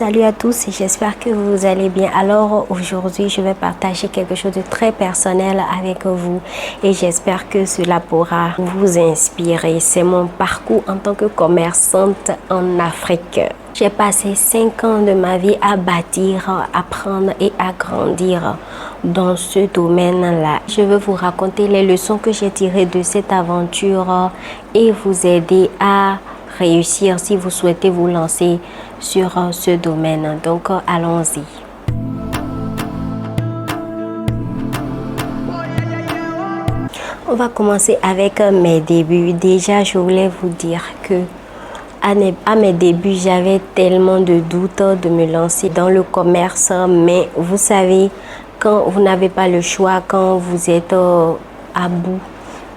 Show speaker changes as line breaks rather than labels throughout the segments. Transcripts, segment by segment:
Salut à tous, j'espère que vous allez bien. Alors aujourd'hui, je vais partager quelque chose de très personnel avec vous et j'espère que cela pourra vous inspirer. C'est mon parcours en tant que commerçante en Afrique. J'ai passé 5 ans de ma vie à bâtir, apprendre et à grandir dans ce domaine-là. Je veux vous raconter les leçons que j'ai tirées de cette aventure et vous aider à réussir si vous souhaitez vous lancer sur ce domaine. Donc allons-y. On va commencer avec mes débuts. Déjà, je voulais vous dire que à mes débuts, j'avais tellement de doutes de me lancer dans le commerce. Mais vous savez, quand vous n'avez pas le choix, quand vous êtes à bout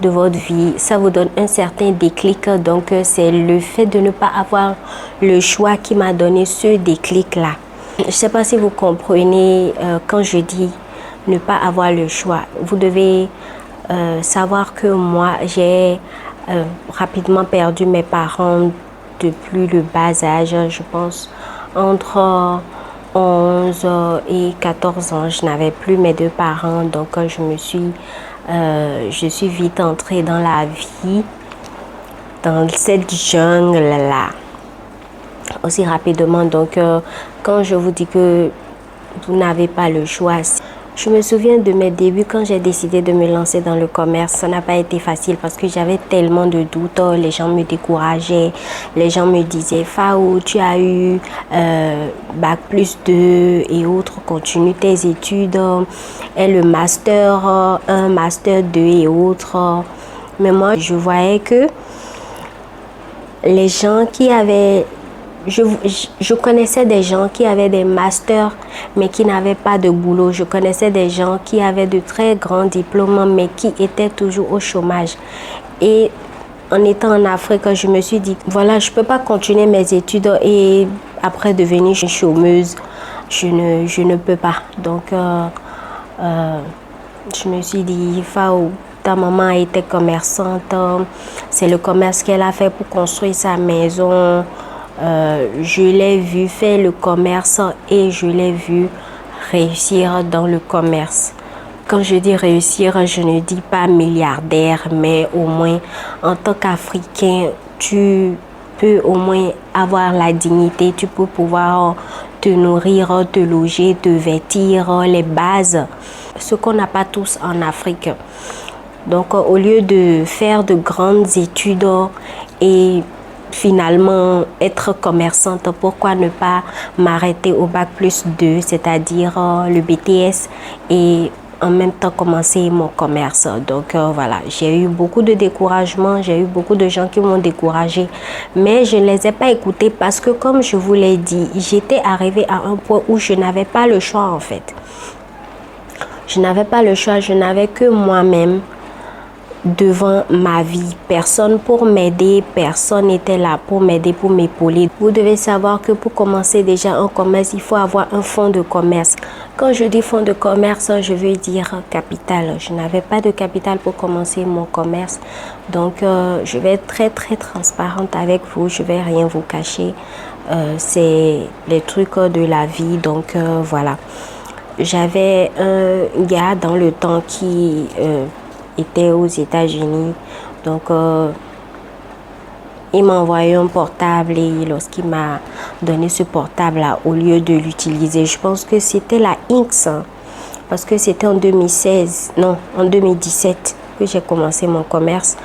de votre vie, ça vous donne un certain déclic. Donc c'est le fait de ne pas avoir le choix qui m'a donné ce déclic là. Je ne sais pas si vous comprenez quand je dis ne pas avoir le choix. Vous devez savoir que moi j'ai rapidement perdu mes parents depuis le bas âge. Je pense entre 11 et 14 ans, je n'avais plus mes deux parents, donc je suis vite entrée dans la vie, dans cette jungle-là, aussi rapidement. Donc, quand je vous dis que vous n'avez pas le choix, je me souviens de mes débuts quand j'ai décidé de me lancer dans le commerce. Ça n'a pas été facile parce que j'avais tellement de doutes. Les gens me décourageaient. Les gens me disaient, Faou, tu as eu bac plus 2 et autres, continue tes études. Et le master 1, master 2 et autres. Mais moi, je voyais que les gens qui avaient... Je connaissais des gens qui avaient des masters mais qui n'avaient pas de boulot. Je connaissais des gens qui avaient de très grands diplômes mais qui étaient toujours au chômage. Et en étant en Afrique, je me suis dit, voilà, je ne peux pas continuer mes études et après devenir chômeuse. Je ne peux pas. Donc, je me suis dit, Faou, ta maman était commerçante. C'est le commerce qu'elle a fait pour construire sa maison. Je l'ai vu faire le commerce et je l'ai vu réussir dans le commerce. Quand je dis réussir, je ne dis pas milliardaire, mais au moins en tant qu'Africain, tu peux au moins avoir la dignité, tu peux pouvoir te nourrir, te loger, te vêtir, les bases, ce qu'on n'a pas tous en Afrique. Donc au lieu de faire de grandes études et finalement être commerçante, pourquoi ne pas m'arrêter au bac plus 2, c'est-à-dire le BTS, et en même temps commencer mon commerce. Donc voilà, j'ai eu beaucoup de découragement, j'ai eu beaucoup de gens qui m'ont découragé, mais je ne les ai pas écoutés parce que comme je vous l'ai dit, j'étais arrivée à un point où je n'avais pas le choix en fait. Je n'avais pas le choix, je n'avais que moi-même devant ma vie. Personne pour m'aider, personne n'était là pour m'aider, pour m'épauler. Vous devez savoir que pour commencer déjà un commerce, il faut avoir un fonds de commerce. Quand je dis fonds de commerce, je veux dire capital. Je n'avais pas de capital pour commencer mon commerce. Donc, je vais être très transparente avec vous. Je vais rien vous cacher. C'est les trucs de la vie. Donc, voilà. J'avais un gars dans le temps qui... était aux États-Unis, donc il m'a envoyé un portable et lorsqu'il m'a donné ce portable là, au lieu de l'utiliser, je pense que c'était la Inks, parce que c'était en 2016, non, en 2017 que j'ai commencé mon commerce.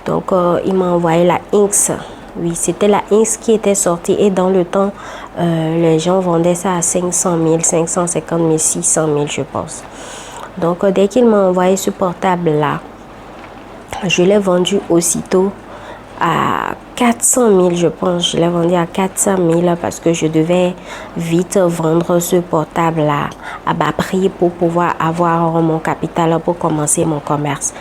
Donc il m'a envoyé la Inks. Oui, c'était la Inks qui était sortie et dans le temps, les gens vendaient ça à 500 000, 550 000, 600 000 je pense. Donc, dès qu'il m'a envoyé ce portable-là, je l'ai vendu aussitôt à 400 000, je pense. Je l'ai vendu à 400 000 parce que je devais vite vendre ce portable-là à bas prix pour pouvoir avoir mon capital pour commencer mon commerce.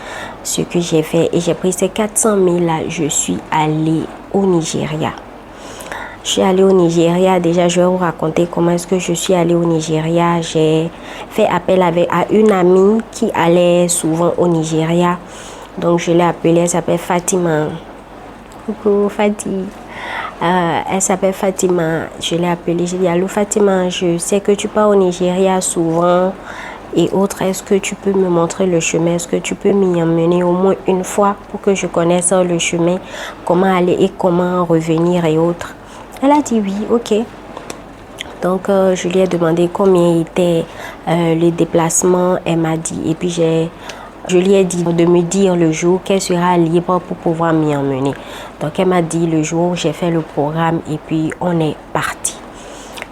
Ce que j'ai fait, et j'ai pris ces 400 000-là, je suis allée au Nigeria. Je suis allée au Nigeria. Déjà, je vais vous raconter comment est-ce que je suis allée au Nigeria. J'ai fait appel à une amie qui allait souvent au Nigeria. Donc, je l'ai appelée. Elle s'appelle Fatima. Coucou, Fatih. Elle s'appelle Fatima. Je l'ai appelée. J'ai dit, allô Fatima, je sais que tu pars au Nigeria souvent et autres. Est-ce que tu peux me montrer le chemin? Est-ce que tu peux m'y emmener au moins une fois pour que je connaisse le chemin, comment aller et comment revenir et autres? Elle a dit oui, ok. Donc, je lui ai demandé combien était le déplacement. Elle m'a dit, et puis je lui ai dit de me dire le jour qu'elle sera libre pour pouvoir m'y emmener. Donc, elle m'a dit le jour où j'ai fait le programme et puis on est parti.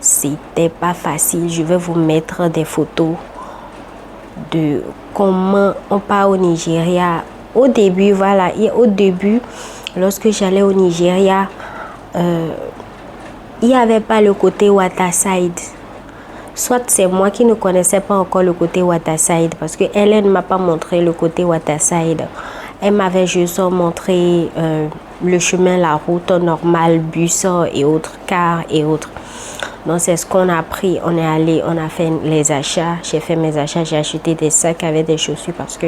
C'était pas facile. Je vais vous mettre des photos de comment on part au Nigeria. Au début, voilà, et au début, lorsque j'allais au Nigeria, il n'y avait pas le côté Waterside. Soit c'est moi qui ne connaissais pas encore le côté Waterside parce que elle ne m'a pas montré le côté Waterside. Elle m'avait juste montré le chemin, la route normale, bus et autres, cars et autres. Donc c'est ce qu'on a pris. On est allé, on a fait les achats. J'ai fait mes achats, j'ai acheté des sacs avec des chaussures parce que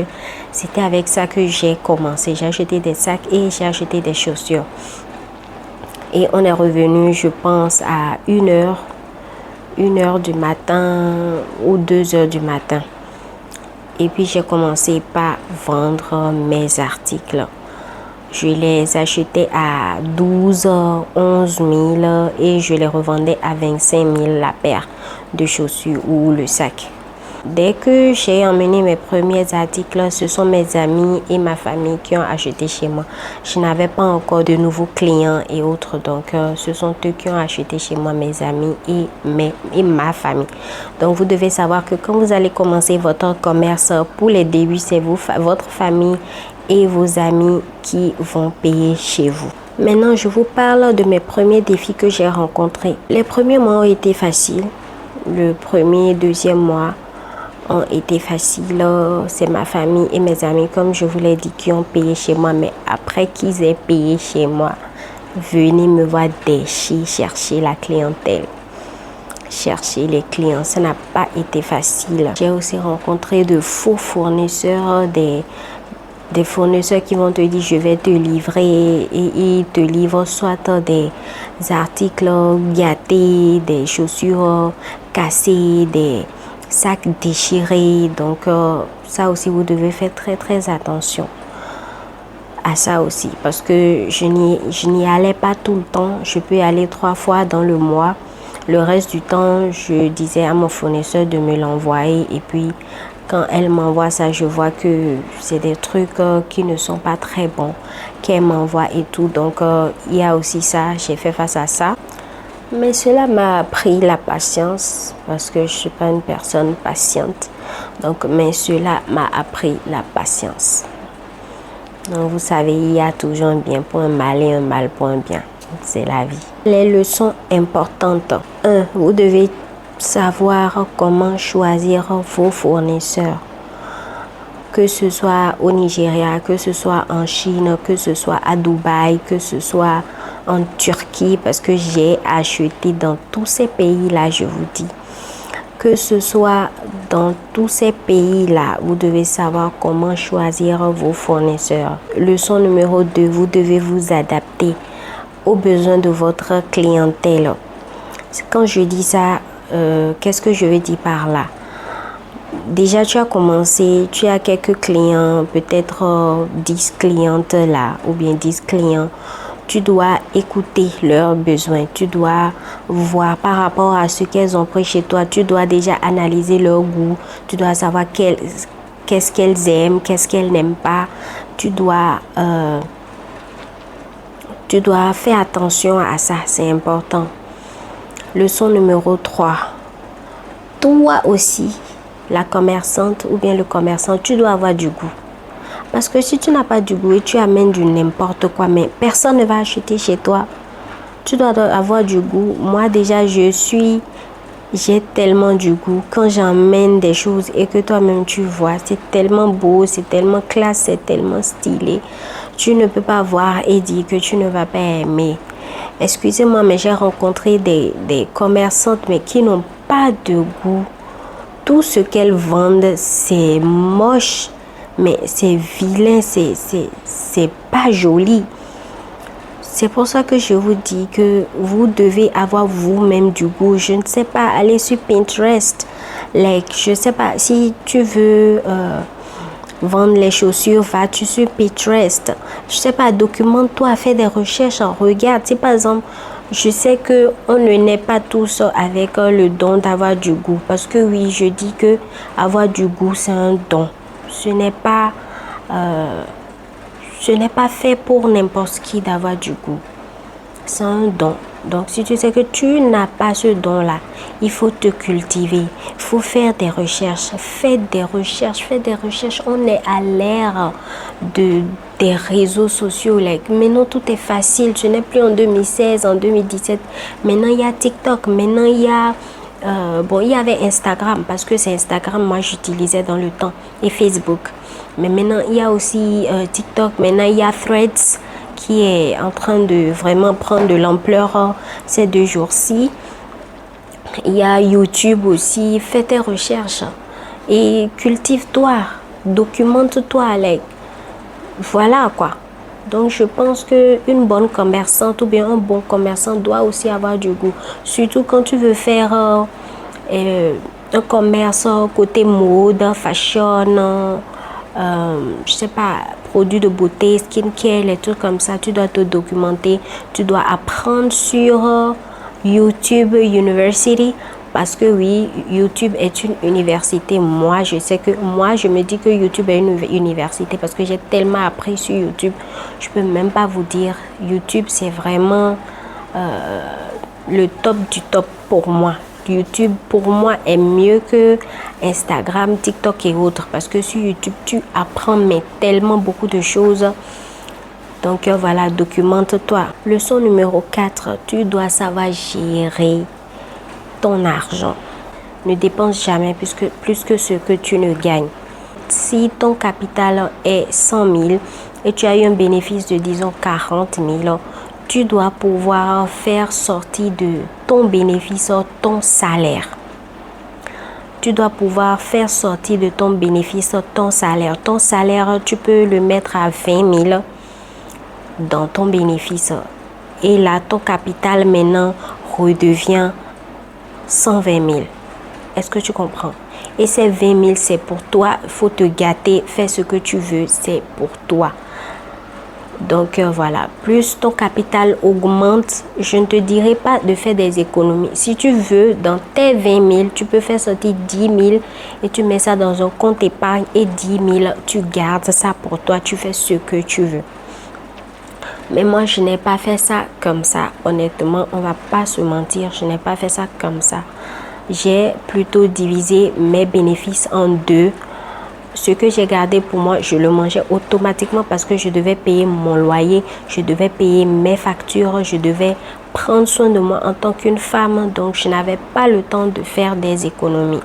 c'était avec ça que j'ai commencé. J'ai acheté des sacs et j'ai acheté des chaussures. Et on est revenu, je pense, à 1h du matin ou 2h du matin. Et puis j'ai commencé par vendre mes articles. Je les achetais à 12, 11 000 et je les revendais à 25 000 la paire de chaussures ou le sac. Dès que j'ai emmené mes premiers articles, ce sont mes amis et ma famille qui ont acheté chez moi. Je n'avais pas encore de nouveaux clients et autres, donc ce sont eux qui ont acheté chez moi, mes amis et ma famille. Donc vous devez savoir que quand vous allez commencer votre commerce, pour les débuts, c'est votre famille et vos amis qui vont payer chez vous. Maintenant, je vous parle de mes premiers défis que j'ai rencontrés. Les premiers mois ont été faciles. Le premier, deuxième mois ont été faciles. C'est ma famille et mes amis, comme je vous l'ai dit, qui ont payé chez moi. Mais après qu'ils aient payé chez moi, venez me voir déchirer, chercher la clientèle, chercher les clients. Ça n'a pas été facile. J'ai aussi rencontré de faux fournisseurs, des fournisseurs qui vont te dire je vais te livrer et ils te livrent soit des articles gâtés, des chaussures cassées, des sacs déchirés. Donc ça aussi vous devez faire très attention à ça aussi parce que je n'y allais pas tout le temps. Je peux y aller 3 fois dans le mois. Le reste du temps je disais à mon fournisseur de me l'envoyer et puis quand elle m'envoie ça, je vois que c'est des trucs qui ne sont pas très bons qu'elle m'envoie et tout. Donc, il y a aussi ça. J'ai fait face à ça. Mais cela m'a appris la patience parce que je ne suis pas une personne patiente. Donc, mais cela m'a appris la patience. Donc, vous savez, il y a toujours un bien pour un mal et un mal pour un bien. C'est la vie. Les leçons importantes. 1. Vous devez savoir comment choisir vos fournisseurs, que ce soit au Nigeria, que ce soit en Chine, que ce soit à Dubaï, que ce soit en Turquie, parce que j'ai acheté dans tous ces pays-là, je vous dis. Que ce soit dans tous ces pays-là, vous devez savoir comment choisir vos fournisseurs. Leçon numéro 2, vous devez vous adapter aux besoins de votre clientèle. Quand je dis ça, qu'est-ce que je veux dire par là? Déjà, tu as commencé, tu as quelques clients, peut-être 10 clientes là, ou bien 10 clients. Tu dois écouter leurs besoins. Tu dois voir par rapport à ce qu'elles ont pris chez toi. Tu dois déjà analyser leur goût. Tu dois savoir qu'est-ce qu'elles aiment, qu'est-ce qu'elles n'aiment pas. Tu dois faire attention à ça, c'est important. Leçon numéro 3. Toi aussi, la commerçante ou bien le commerçant, tu dois avoir du goût. Parce que si tu n'as pas du goût et tu amènes du n'importe quoi, mais personne ne va acheter chez toi. Tu dois avoir du goût. Moi déjà, j'ai tellement du goût. Quand j'emmène des choses et que toi-même tu vois, c'est tellement beau, c'est tellement classe, c'est tellement stylé. Tu ne peux pas voir et dire que tu ne vas pas aimer. Excusez-moi, mais j'ai rencontré des commerçantes mais qui n'ont pas de goût. Tout ce qu'elles vendent, c'est moche, mais c'est vilain, c'est pas joli. C'est pour ça que je vous dis que vous devez avoir vous-même du goût. Je ne sais pas, aller sur Pinterest. Je ne sais pas, si tu veux vendre les chaussures, vas-tu sur Pinterest. Je ne sais pas, documente-toi, fais des recherches, regarde. Si par exemple, je sais qu'on ne naît pas tous avec le don d'avoir du goût. Parce que oui, je dis que avoir du goût, c'est un don. Ce n'est pas fait pour n'importe qui d'avoir du goût. C'est un don. Donc, si tu sais que tu n'as pas ce don-là, il faut te cultiver. Il faut faire des recherches. Faites des recherches. On est à l'ère des réseaux sociaux. Maintenant, tout est facile. Ce n'est plus en 2016, en 2017. Maintenant, il y a TikTok. Maintenant, il y a... il y avait Instagram. Parce que c'est Instagram, moi, j'utilisais dans le temps. Et Facebook. Mais maintenant, il y a aussi TikTok. Maintenant, il y a Threads, qui est en train de vraiment prendre de l'ampleur ces 2 jours-ci. Il y a YouTube aussi. Fais tes recherches et cultive-toi, documente-toi. Voilà quoi. Donc je pense qu'une bonne commerçante ou bien un bon commerçant doit aussi avoir du goût. Surtout quand tu veux faire un commerce côté mode, fashion, je sais pas, produits de beauté, skincare, les trucs comme ça. Tu dois te documenter, tu dois apprendre sur YouTube University, parce que oui, YouTube est une université. Moi, je me dis que YouTube est une université parce que j'ai tellement appris sur YouTube. Je peux même pas vous dire. YouTube, c'est vraiment le top du top pour moi. YouTube pour moi est mieux que Instagram, TikTok et autres, parce que sur YouTube tu apprends mais tellement beaucoup de choses. Donc voilà, documente-toi. Leçon numéro 4, tu dois savoir gérer ton argent. Ne dépense jamais plus que ce que tu ne gagnes. Si ton capital est 100 000 et tu as eu un bénéfice de disons 40 000, tu dois pouvoir faire sortir de ton bénéfice ton salaire. Tu dois pouvoir faire sortir de ton bénéfice ton salaire. Ton salaire, tu peux le mettre à 20 000 dans ton bénéfice. Et là, ton capital maintenant redevient 120 000. Est-ce que tu comprends? Et ces 20 000, c'est pour toi. Il faut te gâter. Fais ce que tu veux. C'est pour toi. Donc voilà, plus ton capital augmente, je ne te dirai pas de faire des économies. Si tu veux, dans tes 20 000, tu peux faire sortir 10 000 et tu mets ça dans un compte épargne et 10 000, tu gardes ça pour toi, tu fais ce que tu veux. Mais moi, je n'ai pas fait ça comme ça. Honnêtement, on va pas se mentir, je n'ai pas fait ça comme ça. J'ai plutôt divisé mes bénéfices en 2. Ce que j'ai gardé pour moi, je le mangeais automatiquement parce que je devais payer mon loyer, je devais payer mes factures, je devais prendre soin de moi en tant qu'une femme. Donc, je n'avais pas le temps de faire des économies.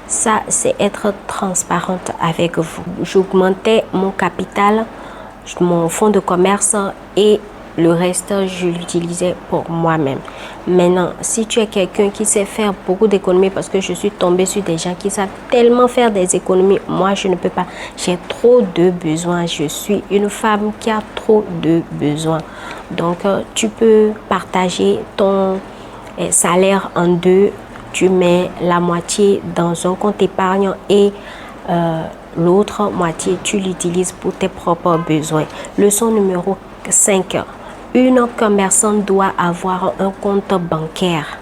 Ça, c'est être transparente avec vous. J'augmentais mon capital, mon fonds de commerce et le reste, je l'utilisais pour moi-même. Maintenant, si tu es quelqu'un qui sait faire beaucoup d'économies, parce que je suis tombée sur des gens qui savent tellement faire des économies, moi, je ne peux pas. J'ai trop de besoins. Je suis une femme qui a trop de besoins. Donc, tu peux partager ton salaire en 2. Tu mets la moitié dans un compte épargne et l'autre moitié, tu l'utilises pour tes propres besoins. Leçon numéro 5. Une commerçante doit avoir un compte bancaire.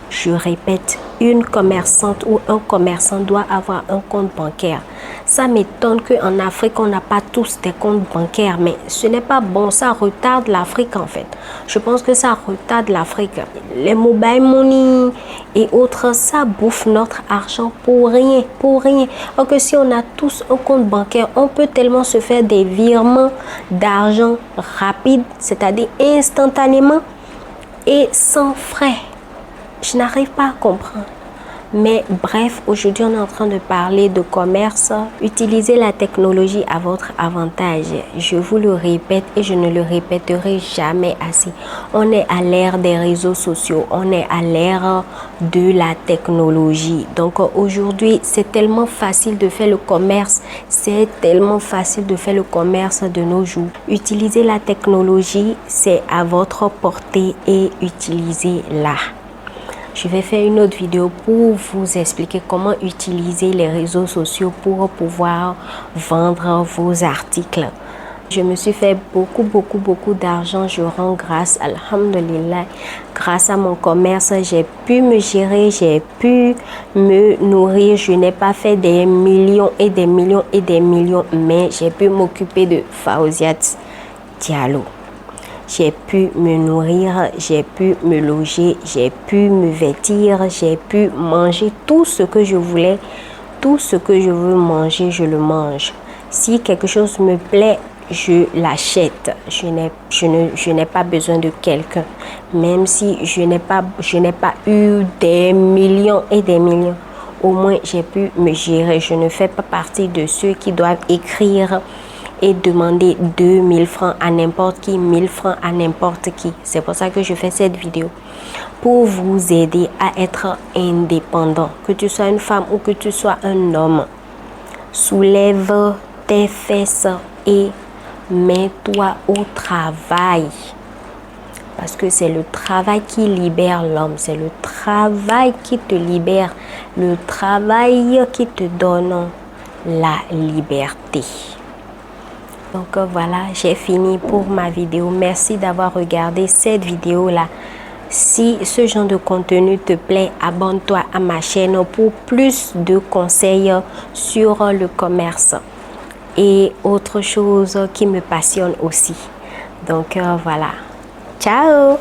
Je répète, une commerçante ou un commerçant doit avoir un compte bancaire. Ça m'étonne qu'en Afrique, on n'a pas tous des comptes bancaires, mais ce n'est pas bon. Ça retarde l'Afrique en fait. Je pense que ça retarde l'Afrique. Les mobile money et autres, ça bouffe notre argent pour rien, pour rien. Alors que si on a tous un compte bancaire, on peut tellement se faire des virements d'argent rapides, c'est-à-dire instantanément et sans frais. Je n'arrive pas à comprendre. Mais bref, aujourd'hui, on est en train de parler de commerce. Utilisez la technologie à votre avantage. Je vous le répète et je ne le répéterai jamais assez. On est à l'ère des réseaux sociaux. On est à l'ère de la technologie. Donc aujourd'hui, c'est tellement facile de faire le commerce. C'est tellement facile de faire le commerce de nos jours. Utilisez la technologie, c'est à votre portée et utilisez-la. Je vais faire une autre vidéo pour vous expliquer comment utiliser les réseaux sociaux pour pouvoir vendre vos articles. Je me suis fait beaucoup d'argent. Je rends grâce, alhamdulillah, grâce à mon commerce. J'ai pu me gérer, j'ai pu me nourrir. Je n'ai pas fait des millions et des millions et des millions, mais j'ai pu m'occuper de Fawziat Diallo. J'ai pu me nourrir, j'ai pu me loger, j'ai pu me vêtir, j'ai pu manger tout ce que je voulais. Tout ce que je veux manger, je le mange. Si quelque chose me plaît, je l'achète. Je n'ai pas besoin de quelqu'un. Même si je n'ai pas eu des millions et des millions, au moins j'ai pu me gérer. Je ne fais pas partie de ceux qui doivent écrire et demander 2000 francs à n'importe qui, 1000 francs à n'importe qui. C'est pour ça que je fais cette vidéo. Pour vous aider à être indépendant. Que tu sois une femme ou que tu sois un homme. Soulève tes fesses et mets-toi au travail. Parce que c'est le travail qui libère l'homme. C'est le travail qui te libère. Le travail qui te donne la liberté. Donc voilà, j'ai fini pour ma vidéo. Merci d'avoir regardé cette vidéo-là. Si ce genre de contenu te plaît, abonne-toi à ma chaîne pour plus de conseils sur le commerce et autre chose qui me passionne aussi. Donc voilà, ciao!